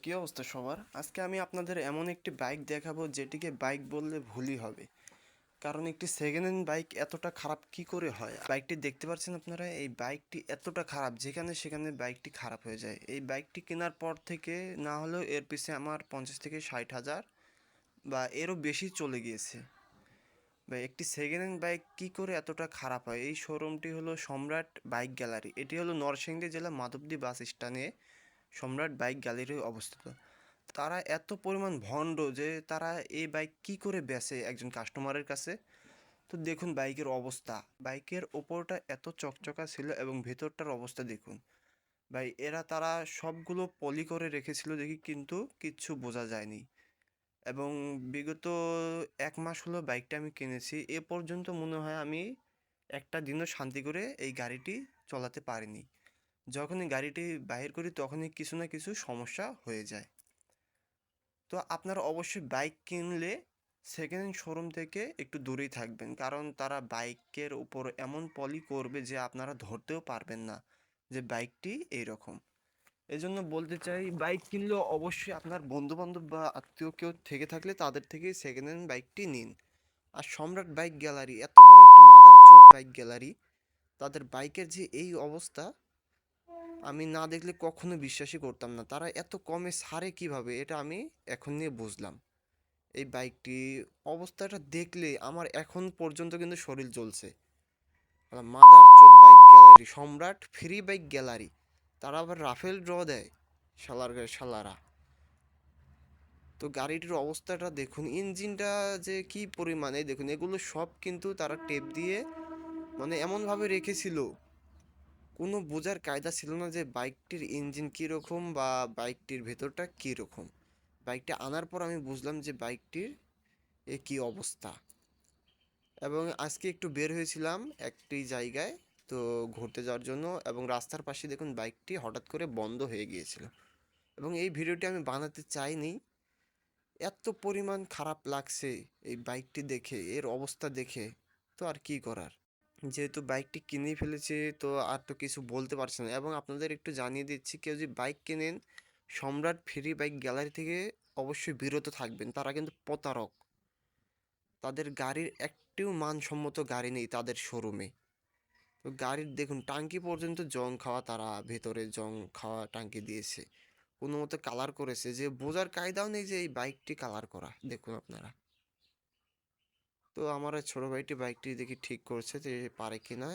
কি অবস্থা সবার? আজকে আমি আপনাদের এমন একটি বাইক দেখাবো যেটিকে বাইক বললে ভুলই হবে। কারণ একটি সেকেন্ড হ্যান্ড বাইক এতটা খারাপ কি করে হয়? বাইকটি দেখতে পাচ্ছেন আপনারা, এই বাইকটি এতটা খারাপ যেখানে সেখানে বাইকটি খারাপ হয়ে যায়। এই বাইকটি কেনার পর থেকে না হলেও এর পিছে আমার 50 থেকে 60 হাজার বা এরও বেশি চলে গিয়েছে। বা একটি সেকেন্ড হ্যান্ড বাইক কী করে এতটা খারাপ হয়? এই শোরুমটি হলো সম্রাট বাইক গ্যালারি। এটি হলো নরসিংদী জেলা মাধবদী বাস স্ট্যান্ডে সম্রাট বাইক গ্যালারি অবস্থিত। তারা এত পরিমাণ ভণ্ড যে তারা এই বাইক কি করে বেচে একজন কাস্টমারের কাছে। তো দেখুন বাইকের অবস্থা, বাইকের ওপরটা এত চকচকা ছিল এবং ভেতরটার অবস্থা দেখুন ভাই। তারা সবগুলো পলি করে রেখেছিল দেখি, কিন্তু কিচ্ছু বোঝা যায়নি। এবং বিগত 1 মাস হলো বাইকটা আমি কিনেছি, এ পর্যন্ত মনে হয় আমি একটা দিনও শান্তি করে এই গাড়িটি চালাতে পারিনি। যখনই গাড়িটি বাইর করি তখনই কিছু না কিছু সমস্যা হয়ে যায়। তো আপনারা অবশ্যই বাইক কিনলে সেকেন্ড হ্যান্ড শোরুম থেকে একটু দূরেই থাকবেন, কারণ তারা বাইকের উপর এমন পলি করবে যে আপনারা ধরতেও পারবেন না যে বাইকটি এইরকম। এই জন্য বলতে চাই, বাইক কিনলেও অবশ্যই আপনার বন্ধুবান্ধব বা আত্মীয় কেউ থেকে থাকলে তাদের থেকেই সেকেন্ড হ্যান্ড বাইকটি নিন। আর সম্রাট বাইক গ্যালারি এত বড় একটি মাদারচোদ বাইক গ্যালারি, তাদের বাইকের যে এই অবস্থা আমি না দেখলে কখনো বিশ্বাসই করতাম না। তারা এত কমে ছাড়ে কিভাবে, এটা আমি এখন নিয়ে বুঝলাম। এই বাইকটি অবস্থাটা দেখলে আমার এখন পর্যন্ত কিন্তু শরীর জ্বলছে। মাদার চোদ বাইক গ্যালারি, সম্রাট ফ্রি বাইক গ্যালারি, তারা আবার রাফেল ড্র দেয়। শালারা। তো গাড়িটির অবস্থাটা দেখুন, ইঞ্জিনটা যে কি পরিমাণে দেখুন, এগুলো সব কিন্তু তারা টেপ দিয়ে মানে এমনভাবে রেখেছিল, কোনো বোঝার কায়দা ছিল না যে বাইকটির ইঞ্জিন কীরকম বা বাইকটির ভেতরটা কীরকম। বাইকটা আনার পর আমি বুঝলাম যে বাইকটির কী অবস্থা। এবং আজকে একটু বের হয়েছিলাম একটি জায়গায়, তো ঘুরতে যাওয়ার জন্য, এবং রাস্তার পাশে দেখুন বাইকটি হঠাৎ করে বন্ধ হয়ে গিয়েছিল। এবং এই ভিডিওটি আমি বানাতে চাইনি, এত পরিমাণ খারাপ লাগছে এই বাইকটি দেখে, এর অবস্থা দেখে। তো আর কি করার, যেহেতু বাইকটি কিনেই ফেলেছি তো আর তো কিছু বলতে পারছি না। এবং আপনাদের একটু জানিয়ে দিচ্ছি, কেউ যদি বাইক কেনেন সম্রাট ফ্রি বাইক গ্যালারি থেকে অবশ্যই বিরত থাকবেন, তারা কিন্তু প্রতারক। তাদের গাড়ির একটিও মানসম্মত গাড়ি নেই তাদের শোরুমে। তো গাড়ির দেখুন টাঙ্কি পর্যন্ত জং খাওয়া, তারা ভেতরে জং খাওয়া টাঙ্কি দিয়েছে, কোনো মতো কালার করেছে যে বোঝার কায়দাও নেই যে এই বাইকটি কালার করা। দেখুন আপনারা। তো আমার ছোট ভাইটি বাইকটি দেখি ঠিক করছে যে পারে কিনা।